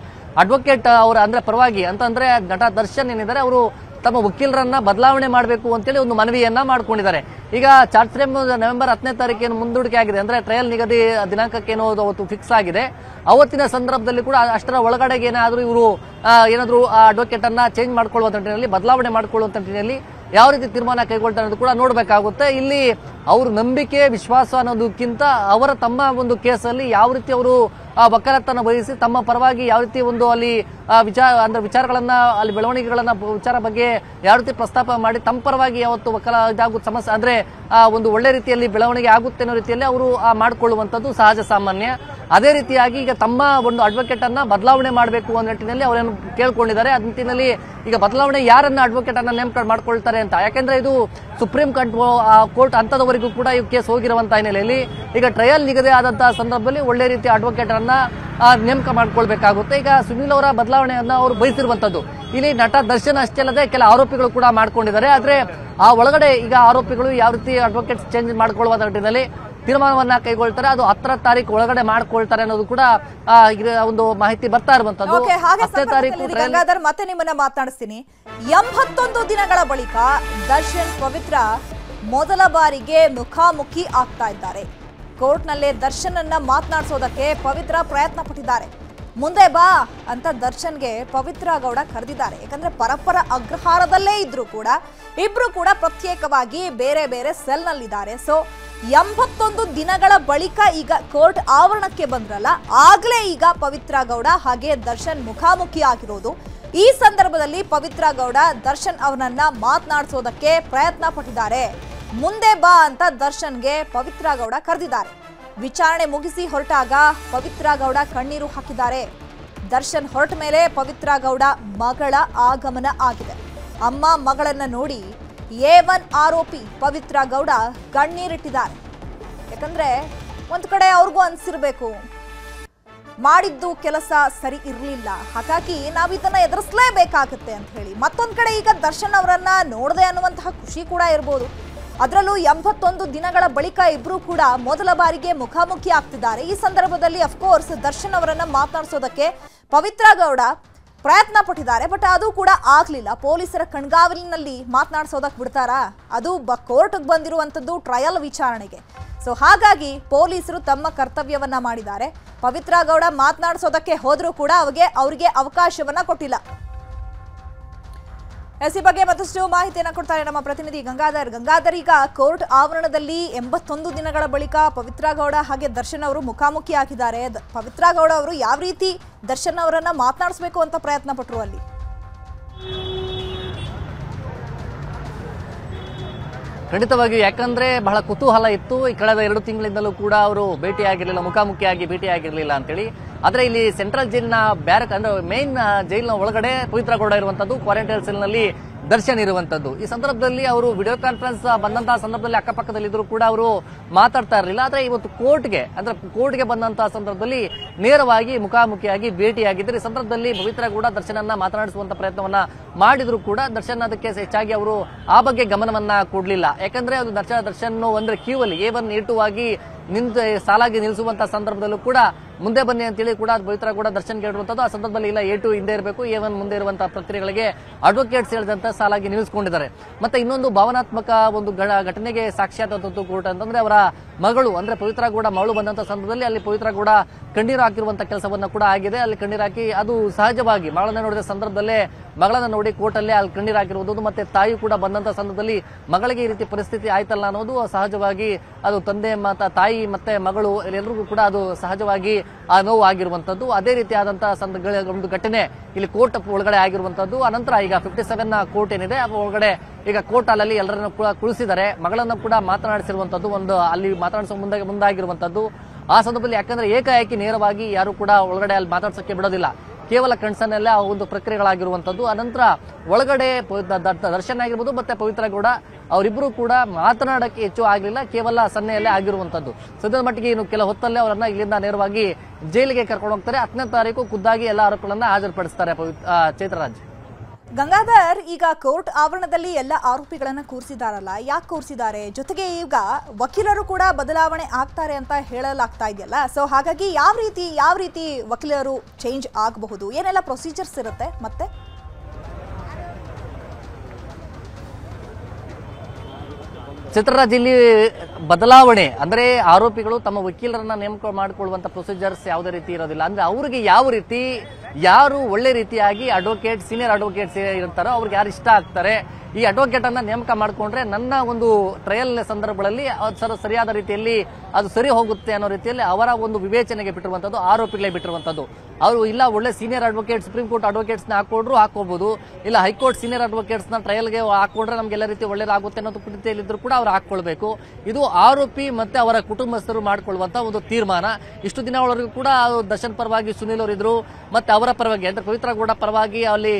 ಅಡ್ವೊಕೇಟ್ ಅವರ ಅಂದ್ರೆ ಪರವಾಗಿ ಅಂತಂದ್ರೆ ನಟ ದರ್ಶನ್ ಏನಿದ್ದಾರೆ ಅವರು ತಮ್ಮ ವಕೀಲರನ್ನ ಬದಲಾವಣೆ ಮಾಡಬೇಕು ಅಂತೇಳಿ ಒಂದು ಮನವಿಯನ್ನ ಮಾಡ್ಕೊಂಡಿದ್ದಾರೆ. ಈಗ ಚಾರ್ಜ್ ಫ್ರೇಮ್ ನವೆಂಬರ್ 10ನೇ ತಾರೀಕೇನು ಮುಂದೂಡಿಕೆ ಆಗಿದೆ, ಅಂದ್ರೆ ಟ್ರಯಲ್ ನಿಗದಿ ದಿನಾಂಕಕ್ಕೇನೋ ಅವತ್ತು ಫಿಕ್ಸ್ ಆಗಿದೆ. ಅವತ್ತಿನ ಸಂದರ್ಭದಲ್ಲಿ ಕೂಡ ಅಷ್ಟರ ಒಳಗಡೆಗೆ ಏನಾದ್ರೂ ಇವರು ಏನಾದ್ರು ಅಡ್ವೊಕೇಟ್ ಅನ್ನ ಚೇಂಜ್ ಮಾಡ್ಕೊಳ್ಳುವಂತ ನಿಟ್ಟಿನಲ್ಲಿ, ಬದಲಾವಣೆ ಮಾಡ್ಕೊಳ್ಳುವಂತ ನಿಟ್ಟಿನಲ್ಲಿ ಯಾವ ರೀತಿ ತೀರ್ಮಾನ ಕೈಗೊಳ್ತಾರೆ ಅನ್ನೋದು ಕೂಡ ನೋಡ್ಬೇಕಾಗುತ್ತೆ. ಇಲ್ಲಿ ಅವ್ರ ನಂಬಿಕೆ ವಿಶ್ವಾಸ ಅನ್ನೋದಕ್ಕಿಂತ ಅವರ ತಮ್ಮ ಒಂದು ಕೇಸಲ್ಲಿ ಯಾವ ರೀತಿ ಅವರು ವಕಾಲತನ ವಹಿಸಿ ತಮ್ಮ ಪರವಾಗಿ ಯಾವ ರೀತಿ ಒಂದು ಅಲ್ಲಿ ವಿಚಾರಗಳನ್ನ ಅಲ್ಲಿ ಬೆಳವಣಿಗೆಗಳನ್ನ ವಿಚಾರ ಬಗ್ಗೆ ಯಾವ ರೀತಿ ಪ್ರಸ್ತಾಪ ಮಾಡಿ ತಮ್ಮ ಪರವಾಗಿ ಯಾವತ್ತು ಇದಾಗುತ್ತೆ ಸಮಸ್ಯೆ ಅಂದ್ರೆ ಒಂದು ಒಳ್ಳೆ ರೀತಿಯಲ್ಲಿ ಬೆಳವಣಿಗೆ ಆಗುತ್ತೆ ಅನ್ನೋ ರೀತಿಯಲ್ಲಿ ಅವರು ಮಾಡಿಕೊಳ್ಳುವಂತದ್ದು ಸಹಜ ಸಾಮಾನ್ಯ. ಅದೇ ರೀತಿಯಾಗಿ ಈಗ ತಮ್ಮ ಒಂದು ಅಡ್ವೊಕೇಟ್ ಅನ್ನ ಬದಲಾವಣೆ ಮಾಡಬೇಕು ಅನ್ನೋ ನಿಟ್ಟಿನಲ್ಲಿ ಅವರೇನು ಕೇಳ್ಕೊಂಡಿದ್ದಾರೆ. ಅದ ನಿಟ್ಟಿನಲ್ಲಿ ಈಗ ಬದಲಾವಣೆ ಯಾರನ್ನ ಅಡ್ವೊಕೇಟ್ ಅನ್ನ ನೇಮಕ ಮಾಡ್ಕೊಳ್ತಾರೆ ಅಂತ. ಯಾಕೆಂದ್ರೆ ಇದು ಸುಪ್ರೀಂ ಕೋರ್ಟ್ ಹಂತದವರೆಗೂ ಕೂಡ ಈ ಕೇಸ್ ಹೋಗಿರುವಂತಹ ಹಿನ್ನೆಲೆಯಲ್ಲಿ ಈಗ ಟ್ರಯಲ್ ನಿಗದಿ ಆದಂತಹ ಸಂದರ್ಭದಲ್ಲಿ ಒಳ್ಳೆ ರೀತಿಯ ಅಡ್ವೊಕೇಟ್ ಅನ್ನ ನೇಮಕ ಮಾಡ್ಕೊಳ್ಬೇಕಾಗುತ್ತೆ. ಈಗ ಸುನಿಲ್ ಅವರ ಬದಲಾವಣೆಯನ್ನ ಅವರು ಬಯಸಿರುವಂತದ್ದು. ಇಲ್ಲಿ ನಟ ದರ್ಶನ್ ಅಷ್ಟೇ ಅಲ್ಲದೆ ಕೆಲ ಆರೋಪಿಗಳು ಕೂಡ ಮಾಡ್ಕೊಂಡಿದ್ದಾರೆ. ಆದ್ರೆ ಆ ಒಳಗಡೆ ಈಗ ಆರೋಪಿಗಳು ಯಾವ ರೀತಿ ಅಡ್ವೊಕೇಟ್ ಚೇಂಜ್ ಮಾಡ್ಕೊಳ್ಳುವ ನಿಟ್ಟಿನಲ್ಲಿ ತೀರ್ಮಾನವನ್ನ ಕೈಗೊಳ್ತಾರೆ, ಅದು 10ರ ತಾರೀಕು ಒಳಗಡೆ ಮಾಡ್ಕೊಳ್ತಾರೆ ಅನ್ನೋದು ಕೂಡ ಒಂದು ಮಾಹಿತಿ ಬರ್ತಾ ಇರುವಂತದ್ದು. 10ನೇ ತಾರೀಕು ಗಂಗಾಧರ್ ಮತ್ತೆ ನಿಮ್ಮನ್ನ ಮಾತನಾಡಿಸ್ತೀನಿ. 81 ದಿನಗಳ ಬಳಿಕ ದರ್ಶನ್ ಪವಿತ್ರ ಮೊದಲ ಬಾರಿಗೆ ಮುಖಾಮುಖಿ ಆಗ್ತಾ ಇದ್ದಾರೆ. ಕೋರ್ಟ್ನಲ್ಲೇ ದರ್ಶನ್ ಅನ್ನ ಮಾತನಾಡಿಸೋದಕ್ಕೆ ಪವಿತ್ರ ಪ್ರಯತ್ನ ಪಟ್ಟಿದ್ದಾರೆ. ಮುಂದೆ ಬಾ ಅಂತ ದರ್ಶನ್ಗೆ ಪವಿತ್ರ ಗೌಡ ಕರೆದಿದ್ದಾರೆ. ಯಾಕಂದ್ರೆ ಪರಸ್ಪರ ಅಗ್ರಹಾರದಲ್ಲೇ ಇದ್ರು ಕೂಡ ಇಬ್ರು ಕೂಡ ಪ್ರತ್ಯೇಕವಾಗಿ ಬೇರೆ ಬೇರೆ ಸೆಲ್ ನಲ್ಲಿದ್ದಾರೆ. ಸೊ 81 ದಿನಗಳ ಬಳಿಕ ಈಗ ಕೋರ್ಟ್ ಆವರಣಕ್ಕೆ ಬಂದ್ರಲ್ಲ, ಆಗ್ಲೇ ಈಗ ಪವಿತ್ರ ಗೌಡ ಹಾಗೆ ದರ್ಶನ್ ಮುಖಾಮುಖಿ ಆಗಿರೋದು. ಈ ಸಂದರ್ಭದಲ್ಲಿ ಪವಿತ್ರ ಗೌಡ ದರ್ಶನ್ ಅವರನ್ನ ಮಾತನಾಡಿಸೋದಕ್ಕೆ ಪ್ರಯತ್ನ ಪಟ್ಟಿದ್ದಾರೆ. ಮುಂದೆ ಬಾ ಅಂತ ದರ್ಶನ್ಗೆ ಪವಿತ್ರ ಗೌಡ ಕರೆದಿದ್ದಾರೆ. ವಿಚಾರಣೆ ಮುಗಿಸಿ ಹೊರಟಾಗ ಪವಿತ್ರ ಗೌಡ ಕಣ್ಣೀರು ಹಾಕಿದ್ದಾರೆ. ದರ್ಶನ್ ಹೊರಟ ಮೇಲೆ ಪವಿತ್ರ ಗೌಡ ಮಗಳ ಆಗಮನ ಆಗಿದೆ. ಅಮ್ಮ ಮಗಳನ್ನ ನೋಡಿ A1 ಆರೋಪಿ ಪವಿತ್ರ ಗೌಡ ಕಣ್ಣೀರಿಟ್ಟಿದ್ದಾರೆ. ಯಾಕಂದ್ರೆ ಒಂದ್ ಕಡೆ ಅವ್ರಿಗೂ ಅನ್ಸಿರ್ಬೇಕು, ಮಾಡಿದ್ದು ಕೆಲಸ ಸರಿ ಇರಲಿಲ್ಲ, ಹಾಗಾಗಿ ನಾವು ಇದನ್ನ ಎದುರಿಸಲೇಬೇಕಾಗತ್ತೆ ಅಂತ ಹೇಳಿ. ಮತ್ತೊಂದ್ ಕಡೆ ಈಗ ದರ್ಶನ್ ಅವರನ್ನ ನೋಡದೆ ಅನ್ನುವಂತಹ ಖುಷಿ ಕೂಡ ಇರ್ಬೋದು. ಅದರಲ್ಲೂ 81 ದಿನಗಳ ಬಳಿಕ ಇಬ್ರು ಕೂಡ ಮೊದಲ ಬಾರಿಗೆ ಮುಖಾಮುಖಿ ಆಗ್ತಿದ್ದಾರೆ. ಈ ಸಂದರ್ಭದಲ್ಲಿ ಅಫ್ಕೋರ್ಸ್ ದರ್ಶನ್ ಅವರನ್ನ ಮಾತನಾಡಿಸೋದಕ್ಕೆ ಪವಿತ್ರ ಗೌಡ ಪ್ರಯತ್ನ ಪಟ್ಟಿದ್ದಾರೆ. ಬಟ್ ಅದು ಕೂಡ ಆಗ್ಲಿಲ್ಲ. ಪೊಲೀಸರ ಕಣ್ಗಾವಲಿನಲ್ಲಿ ಮಾತನಾಡಿಸೋದಕ್ಕೆ ಬಿಡ್ತಾರಾ? ಅದು ಕೋರ್ಟ್ಗೆ ಬಂದಿರುವಂತದ್ದು ಟ್ರಯಲ್ ವಿಚಾರಣೆಗೆ. ಸೊ ಹಾಗಾಗಿ ಪೊಲೀಸರು ತಮ್ಮ ಕರ್ತವ್ಯವನ್ನ ಮಾಡಿದ್ದಾರೆ. ಪವಿತ್ರ ಗೌಡ ಮಾತನಾಡಿಸೋದಕ್ಕೆ ಹೋದ್ರೂ ಕೂಡ ಅವರಿಗೆ ಅವಕಾಶವನ್ನ ಕೊಟ್ಟಿಲ್ಲ. ಈ ಬಗ್ಗೆ ಮತ್ತಷ್ಟು ಮಾಹಿತಿಯನ್ನು ಕೊಡ್ತಾರೆ ನಮ್ಮ ಪ್ರತಿನಿಧಿ ಗಂಗಾಧರ್. ಈಗ ಕೋರ್ಟ್ ಆವರಣದಲ್ಲಿ 81 ದಿನಗಳ ಬಳಿಕ ಪವಿತ್ರ ಗೌಡ ಹಾಗೆ ದರ್ಶನ್ ಅವರು ಮುಖಾಮುಖಿ ಆಗಿದ್ದಾರೆ. ಪವಿತ್ರ ಗೌಡ ಅವರು ಯಾವ ರೀತಿ ದರ್ಶನ್ ಅವರನ್ನ ಮಾತನಾಡಿಸಬೇಕು ಅಂತ ಪ್ರಯತ್ನ ಪಟ್ಟರು ಅಲ್ಲಿ? ಖಂಡಿತವಾಗಿಯೂ, ಯಾಕಂದ್ರೆ ಬಹಳ ಕುತೂಹಲ ಇತ್ತು. ಈ ಕಳೆದ 2 ತಿಂಗಳಿಂದಲೂ ಕೂಡ ಅವರು ಭೇಟಿಯಾಗಿರಲಿಲ್ಲ, ಮುಖಾಮುಖಿಯಾಗಿ ಭೇಟಿಯಾಗಿರಲಿಲ್ಲ ಅಂತೇಳಿ. ಆದ್ರೆ ಇಲ್ಲಿ ಸೆಂಟ್ರಲ್ ಜೈಲಿನ ಬ್ಯಾರಕ್ ಅಂದ್ರೆ ಮೇನ್ ಜೈಲಿನ ಒಳಗಡೆ ಪವಿತ್ರ ಗೌಡ ಇರುವಂತದ್ದು, ಕ್ವಾರಂಟೈನ್ ಸೆಲ್ ನಲ್ಲಿ ದರ್ಶನ್ ಇರುವಂತದ್ದು. ಈ ಸಂದರ್ಭದಲ್ಲಿ ಅವರು ವಿಡಿಯೋ ಕಾನ್ಫರೆನ್ಸ್ ಬಂದಂತಹ ಸಂದರ್ಭದಲ್ಲಿ ಅಕ್ಕಪಕ್ಕದಲ್ಲಿ ಇದ್ರು ಕೂಡ ಅವರು ಮಾತಾಡ್ತಾ ಇರಲಿಲ್ಲ. ಆದ್ರೆ ಇವತ್ತು ಕೋರ್ಟ್ಗೆ ಬಂದಂತಹ ಸಂದರ್ಭದಲ್ಲಿ ನೇರವಾಗಿ ಮುಖಾಮುಖಿಯಾಗಿ ಭೇಟಿಯಾಗಿದ್ದರು. ಈ ಸಂದರ್ಭದಲ್ಲಿ ಪವಿತ್ರ ಗೌಡ ದರ್ಶನನ್ನ ಮಾತನಾಡಿಸುವಂತ ಪ್ರಯತ್ನವನ್ನ ಮಾಡಿದ್ರು ಕೂಡ ದರ್ಶನ್ ಅದಕ್ಕೆ ಹೆಚ್ಚಾಗಿ ಅವರು ಆ ಬಗ್ಗೆ ಗಮನವನ್ನ ಕೊಡ್ಲಿಲ್ಲ. ಯಾಕಂದ್ರೆ ಅದು ದರ್ಶನ್ ಅಂದ್ರೆ ಕ್ಯೂ ಅಲ್ಲಿ A1 A2 ಆಗಿ ಸಾಲಾಗಿ ನಿಲ್ಲಿಸುವಂತಹ ಸಂದರ್ಭದಲ್ಲೂ ಕೂಡ ಮುಂದೆ ಬನ್ನಿ ಅಂತೇಳಿ ಕೂಡ ಪವಿತ್ರ ಕೂಡ ದರ್ಶನ್ಗೆ ಹೇಳಿರುವಂತದ್ದು. ಆ ಸಂದರ್ಭದಲ್ಲಿ ಇಲ್ಲ, A2 ಹಿಂದೆ ಇರಬೇಕು, A1 ಮುಂದೆ ಇರುವಂತಹ ಪ್ರಕ್ರಿಯೆಗಳಿಗೆ ಅಡ್ವೊಕೇಟ್ಸ್ ಹೇಳಿದಂತ ಸಾಲಾಗಿ ನಿಲ್ಲಿಸಿಕೊಂಡಿದ್ದಾರೆ. ಮತ್ತೆ ಇನ್ನೊಂದು ಭಾವನಾತ್ಮಕ ಒಂದು ಘಟನೆಗೆ ಸಾಕ್ಷಿಯಾದಂತದ್ದು ಕೋರ್ಟ್ ಅಂತಂದ್ರೆ ಅವರ ಮಗಳು ಅಂದ್ರೆ ಪವಿತ್ರ ಗೌಡ ಮಗಳು ಬಂದಂತ ಸಂದರ್ಭದಲ್ಲಿ ಅಲ್ಲಿ ಪವಿತ್ರ ಗೌಡ ಕಣ್ಣೀರು ಹಾಕಿರುವಂತಹ ಕೆಲಸವನ್ನ ಕೂಡ ಆಗಿದೆ. ಅಲ್ಲಿ ಕಣ್ಣೀರು ಹಾಕಿ ಅದು ಸಹಜವಾಗಿ ಮಗಳನ್ನ ನೋಡಿದ ಸಂದರ್ಭದಲ್ಲೇ ಮಗಳನ್ನ ನೋಡಿ ಕೋರ್ಟ್ ಅಲ್ಲೇ ಅಲ್ಲಿ ಕಣ್ಣೀರು ಹಾಕಿರುವುದು. ಮತ್ತೆ ತಾಯಿ ಕೂಡ ಬಂದಂತ ಸಂದರ್ಭದಲ್ಲಿ ಮಗಳಿಗೆ ಈ ರೀತಿ ಪರಿಸ್ಥಿತಿ ಆಯ್ತಲ್ಲ ಅನ್ನೋದು ಸಹಜವಾಗಿ ಅದು ತಂದೆ ತಾಯಿ ಮತ್ತೆ ಮಗಳು ಎಲ್ಲರಿಗೂ ಕೂಡ ಅದು ಸಹಜವಾಗಿ ಆ ನೋವು ಆಗಿರುವಂತದ್ದು. ಅದೇ ರೀತಿಯಾದಂತಹ ಒಂದು ಘಟನೆ ಇಲ್ಲಿ ಕೋರ್ಟ್ ಒಳಗಡೆ ಆಗಿರುವಂತದ್ದು. ಅನಂತರ ಈಗ 57 ಕೋರ್ಟ್ ಏನಿದೆ ಅದು ಒಳಗಡೆ ಈಗ ಕೋರ್ಟ್ ಹಾಲಲ್ಲಿ ಎಲ್ಲರನ್ನು ಕೂಡ ಕುಳಿಸಿದ್ದಾರೆ. ಮಗಳನ್ನು ಕೂಡ ಮಾತನಾಡಿಸಿರುವಂತದ್ದು, ಒಂದು ಅಲ್ಲಿ ಮಾತನಾಡಿಸುವ ಮುಂದಾಗಿರುವಂತದ್ದು. ಆ ಸಂದರ್ಭದಲ್ಲಿ ಯಾಕಂದ್ರೆ ಏಕಾಏಕಿ ನೇರವಾಗಿ ಯಾರು ಕೂಡ ಒಳಗಡೆ ಅಲ್ಲಿ ಮಾತಾಡ್ಸಕ್ಕೆ ಬಿಡೋದಿಲ್ಲ, ಕೇವಲ ಕಣ್ಸನ್ನಲ್ಲೇ ಆ ಒಂದು ಪ್ರಕ್ರಿಯೆಗಳಾಗಿರುವಂತದ್ದು. ಅನಂತರ ಒಳಗಡೆ ದರ್ಶನ್ ಆಗಿರ್ಬೋದು ಮತ್ತೆ ಪವಿತ್ರ ಗೌಡ ಅವರಿಬ್ಬರು ಕೂಡ ಮಾತನಾಡಕ್ಕೆ ಹೆಚ್ಚು ಆಗಲಿಲ್ಲ, ಕೇವಲ ಸನ್ನೆಯಲ್ಲೇ ಆಗಿರುವಂತದ್ದು. ಸದ್ಯದ ಮಟ್ಟಿಗೆ ಇನ್ನು ಕೆಲ ಹೊತ್ತಲ್ಲೇ ಅವರನ್ನ ಇಲ್ಲಿಂದ ನೇರವಾಗಿ ಜೈಲಿಗೆ ಕರ್ಕೊಂಡು ಹೋಗ್ತಾರೆ. 10ನೇ ತಾರೀಕು ಖುದ್ದಾಗಿ ಎಲ್ಲ ಆರೋಪಿಗಳನ್ನ ಹಾಜರುಪಡಿಸ್ತಾರೆ ಚೈತ್ರರಾಜ್. ಗಂಗಾಧರ್, ಈಗ ಕೋರ್ಟ್ ಆವರಣದಲ್ಲಿ ಎಲ್ಲ ಆರೋಪಿಗಳನ್ನ ಕೂರಿಸಿದಾರಲ್ಲ, ಯಾಕೆ ಕೂರಿಸಿದ್ದಾರೆ? ಜೊತೆಗೆ ಈಗ ವಕೀಲರು ಕೂಡ ಬದಲಾವಣೆ ಆಗ್ತಾರೆ ಅಂತ ಹೇಳಲಾಗ್ತಾ ಇದೆಯಲ್ಲ, ಸೊ ಹಾಗಾಗಿ ಯಾವ ರೀತಿ ವಕೀಲರು ಚೇಂಜ್ ಆಗಬಹುದು, ಏನೆಲ್ಲ ಪ್ರೊಸೀಜರ್ಸ್ ಇರುತ್ತೆ? ಮತ್ತೆ ಚಿತ್ರರಾಜ್, ಇಲ್ಲಿ ಬದಲಾವಣೆ ಅಂದ್ರೆ ಆರೋಪಿಗಳು ತಮ್ಮ ವಕೀಲರನ್ನ ನೇಮಕ ಮಾಡಿಕೊಳ್ಳುವಂತ ಪ್ರೊಸೀಜರ್ಸ್ ಯಾವುದೇ ರೀತಿ ಇರೋದಿಲ್ಲ. ಅಂದ್ರೆ ಅವರಿಗೆ ಯಾವ ರೀತಿ ಯಾರು ಒಳ್ಳೆ ರೀತಿಯಾಗಿ ಅಡ್ವೊಕೇಟ್ ಸೀನಿಯರ್ ಅಡ್ವೊಕೇಟ್ಸ್ ಇರ್ತಾರೋ ಅವ್ರಿಗೆ ಯಾರು ಇಷ್ಟ ಆಗ್ತಾರೆ, ಈ ಅಡ್ವೊಕೇಟ್ ಅನ್ನ ನೇಮಕ ಮಾಡಿಕೊಂಡ್ರೆ ನನ್ನ ಒಂದು ಟ್ರಯಲ್ ಸಂದರ್ಭಗಳಲ್ಲಿ ಸರಿಯಾದ ರೀತಿಯಲ್ಲಿ ಅದು ಸರಿ ಹೋಗುತ್ತೆ ಅನ್ನೋ ರೀತಿಯಲ್ಲಿ ಅವರ ಒಂದು ವಿವೇಚನೆಗೆ ಬಿಟ್ಟಿರುವಂತದ್ದು, ಆರೋಪಿಗಳೇ ಬಿಟ್ಟಿರುವಂತದ್ದು. ಅವರು ಇಲ್ಲ ಒಳ್ಳೆ senior advocate, supreme court advocates ನ ಹಾಕೊಂಡ್ರು ಹಾಕೋಬಹುದು, ಇಲ್ಲ ಹೈಕೋರ್ಟ್ ಸೀನಿಯರ್ ಅಡ್ವೊಕೇಟ್ಸ್ ನ ಟ್ರಯಲ್ಗೆ ಹಾಕೊಂಡ್ರೆ ನಮ್ಗೆಲ್ಲ ರೀತಿ ಒಳ್ಳೇದಾಗುತ್ತೆ ಅನ್ನೋದು ರೀತಿಯಲ್ಲಿದ್ರು ಕೂಡ ಅವ್ರು ಹಾಕೊಳ್ಬೇಕು. ಇದು ಆರೋಪಿ ಮತ್ತೆ ಅವರ ಕುಟುಂಬಸ್ಥರು ಮಾಡಿಕೊಳ್ಳುವಂತ ಒಂದು ತೀರ್ಮಾನ. ಇಷ್ಟು ದಿನವರೆಗೂ ಕೂಡ ದರ್ಶನ್ ಪರವಾಗಿ ಸುನಿಲ್ ಅವರಿದ್ರು, ಮತ್ತೆ ಅವರ ಪರವಾಗಿ ಅಂದ್ರೆ ಪವಿತ್ರ ಗೌಡ ಪರವಾಗಿ ಅಲ್ಲಿ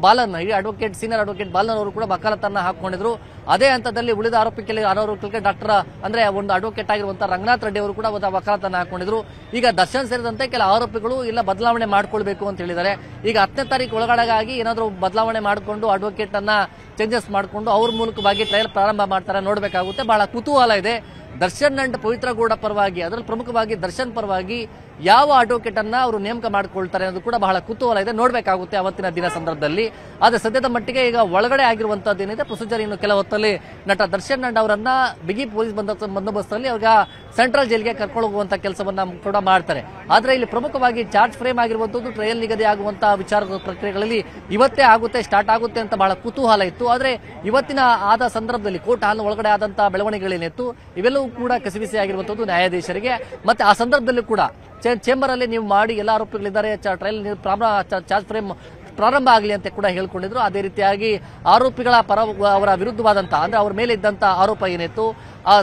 Balan advocate senior advocate Balan ಅವರು ಕೂಡ ವಕಾಲತನ್ನ ಹಾಕೊಂಡಿದ್ರು. ಅದೇ ಹಂತದಲ್ಲಿ ಉಳಿದ ಆರೋಪಿಗಳಿಗೆ ಡಾಕ್ಟರ್ ಅಂದ್ರೆ ಒಂದು ಅಡ್ವೊಕೇಟ್ ಆಗಿರುವಂತಹ ರಂಗನಾಥ್ ರೆಡ್ಡಿ ಅವರು ಕೂಡ ವಕಾಲತನ್ನ ಹಾಕೊಂಡಿದ್ರು. ಈಗ ದರ್ಶನ್ ಸೇರಿದಂತೆ ಕೆಲ ಆರೋಪಿಗಳು ಇಲ್ಲ ಬದಲಾವಣೆ ಮಾಡ್ಕೊಳ್ಬೇಕು ಅಂತ ಹೇಳಿದ್ದಾರೆ. ಈಗ 10ನೇ ತಾರೀಕು ಒಳಗಡೆಗಾಗಿ ಏನಾದರೂ ಬದಲಾವಣೆ ಮಾಡಿಕೊಂಡು ಅಡ್ವೊಕೇಟ್ ಅನ್ನ ಚೇಂಜಸ್ ಮಾಡಿಕೊಂಡು ಅವ್ರ ಮೂಲಕವಾಗಿ ಟ್ರಯಲ್ ಪ್ರಾರಂಭ ಮಾಡ್ತಾರೆ, ನೋಡಬೇಕಾಗುತ್ತೆ. ಬಹಳ ಕುತೂಹಲ ಇದೆ. ದರ್ಶನ್ ಅಂಡ್ ಪವಿತ್ರ ಗೌಡ ಪರವಾಗಿ, ಅದರಲ್ಲಿ ಪ್ರಮುಖವಾಗಿ ದರ್ಶನ್ ಪರವಾಗಿ ಯಾವ ಅಡ್ವೊಕೇಟ್ ಅನ್ನ ಅವರು ನೇಮಕ ಮಾಡಿಕೊಳ್ತಾರೆ ಅನ್ನೋದು ಕೂಡ ಬಹಳ ಕುತೂಹಲ ಇದೆ, ನೋಡಬೇಕಾಗುತ್ತೆ ಅವತ್ತಿನ ದಿನ ಸಂದರ್ಭದಲ್ಲಿ. ಆದರೆ ಸದ್ಯದ ಮಟ್ಟಿಗೆ ಈಗ ಒಳಗಡೆ ಆಗಿರುವಂತದ್ದು ಏನಿದೆ ಪ್ರೊಸೀಜರ್, ಇನ್ನು ಕೆಲ ಹೊತ್ತಲ್ಲಿ ನಟ ದರ್ಶನ್ ಅಂಡ್ ಅವರನ್ನ ಬಿಗಿ ಪೊಲೀಸ್ ಬಂದೋಬಸ್ತಲ್ಲಿ ಈಗ ಸೆಂಟ್ರಲ್ ಜೈಲ್ಗೆ ಕರ್ಕೊಂಡು ಹೋಗುವಂತ ಕೆಲಸವನ್ನ ಕೂಡ ಮಾಡ್ತಾರೆ. ಆದ್ರೆ ಇಲ್ಲಿ ಪ್ರಮುಖವಾಗಿ ಚಾರ್ಜ್ ಫ್ರೇಮ್ ಆಗಿರುವಂತದ್ದು ಟ್ರಯಲ್ ನಿಗದಿ ಆಗುವಂತಹ ವಿಚಾರ ಪ್ರಕ್ರಿಯೆಗಳಲ್ಲಿ ಇವತ್ತೇ ಆಗುತ್ತೆ, ಸ್ಟಾರ್ಟ್ ಆಗುತ್ತೆ ಅಂತ ಬಹಳ ಕುತೂಹಲ ಇತ್ತು. ಆದ್ರೆ ಇವತ್ತಿನ ಆದ ಸಂದರ್ಭದಲ್ಲಿ ಕೋರ್ಟ್ ಹಾಲ್ ಒಳಗಡೆ ಆದಂತಹ ಬೆಳವಣಿಗೆಗಳೇನಿತ್ತು ಇವೆಲ್ಲವೂ ಕೂಡ ಕಸಿವಿಸಿ ಆಗಿರುವಂತದ್ದು ನ್ಯಾಯಾಧೀಶರಿಗೆ. ಮತ್ತೆ ಆ ಸಂದರ್ಭದಲ್ಲಿ ಕೂಡ ಚೇಂಬರ್ ಅಲ್ಲಿ ನೀವು ಮಾಡಿ ಎಲ್ಲ ಆರೋಪಿಗಳಿದ್ದಾರೆ, ಟ್ರಯಲ್ ಚಾರ್ಜ್ ಫ್ರೇಮ್ ಪ್ರಾರಂಭ ಆಗಲಿ ಅಂತ ಕೂಡ ಹೇಳ್ಕೊಂಡಿದ್ರು. ಅದೇ ರೀತಿಯಾಗಿ ಆರೋಪಿಗಳ ಅವರ ವಿರುದ್ಧವಾದಂತಹ ಅಂದ್ರೆ ಅವರ ಮೇಲೆ ಇದ್ದಂತ ಆರೋಪ ಏನಿತ್ತು,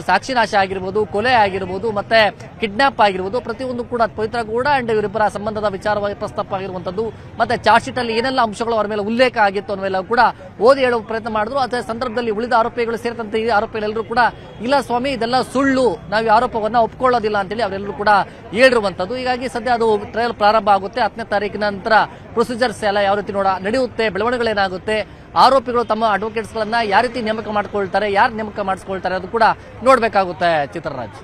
ಸಾಕ್ಷಿನಾಶ ಆಗಿರ್ಬೋದು, ಕೊಲೆ ಆಗಿರ್ಬೋದು, ಮತ್ತೆ ಕಿಡ್ನಾಪ್ ಆಗಿರ್ಬೋದು, ಪ್ರತಿಯೊಂದು ಕೂಡ ಪವಿತ್ರ ಗೌಡ ಅಂಡ್ ಇವರಿಬ್ಬರ ಸಂಬಂಧದ ವಿಚಾರವಾಗಿ ಪ್ರಸ್ತಾಪ ಆಗಿರುವಂತದ್ದು, ಮತ್ತೆ ಚಾರ್ಜ್ ಶೀಟ್ ಅಲ್ಲಿ ಏನೆಲ್ಲ ಅಂಶಗಳು ಅವರ ಮೇಲೆ ಉಲ್ಲೇಖ ಆಗಿತ್ತು ಅನ್ನೋವೆಲ್ಲ ಕೂಡ ಓದಿ ಹೇಳುವ ಪ್ರಯತ್ನ ಮಾಡಿದ್ರು. ಅದೇ ಸಂದರ್ಭದಲ್ಲಿ ಉಳಿದ ಆರೋಪಿಗಳು ಸೇರಿದಂತೆ ಈ ಆರೋಪಿಗಳೆಲ್ಲರೂ ಕೂಡ ಇಲ್ಲ ಸ್ವಾಮಿ ಇದೆಲ್ಲ ಸುಳ್ಳು, ನಾವು ಈ ಆರೋಪವನ್ನ ಒಪ್ಕೊಳ್ಳೋದಿಲ್ಲ ಅಂತೇಳಿ ಅವರೆಲ್ಲರೂ ಕೂಡ ಹೇಳಿರುವಂತದ್ದು. ಹೀಗಾಗಿ ಸದ್ಯ ಅದು ಟ್ರಯಲ್ ಪ್ರಾರಂಭ ಆಗುತ್ತೆ. 10ನೇ ತಾರೀಕಿನ ನಂತರ ಪ್ರೊಸೀಜರ್ಸ್ ಎಲ್ಲ ಯಾವ ರೀತಿ ನಡೆಯುತ್ತೆ, ಬೆಳವಣಿಗೆಗಳೇನಾಗುತ್ತೆ, ಆರೋಪಿಗಳು ತಮ್ಮ ಅಡ್ವೊಕೇಟ್ಸ್ ಗಳನ್ನ ಯಾವ ರೀತಿ ನೇಮಕ ಮಾಡ್ಕೊಳ್ತಾರೆ, ಯಾರು ನೇಮಕ ಮಾಡಿಸ್ಕೊಳ್ತಾರೆ ಅದು ಕೂಡ ನೋಡ್ಬೇಕಾಗುತ್ತೆ ಚಿತ್ರರಾಜ್.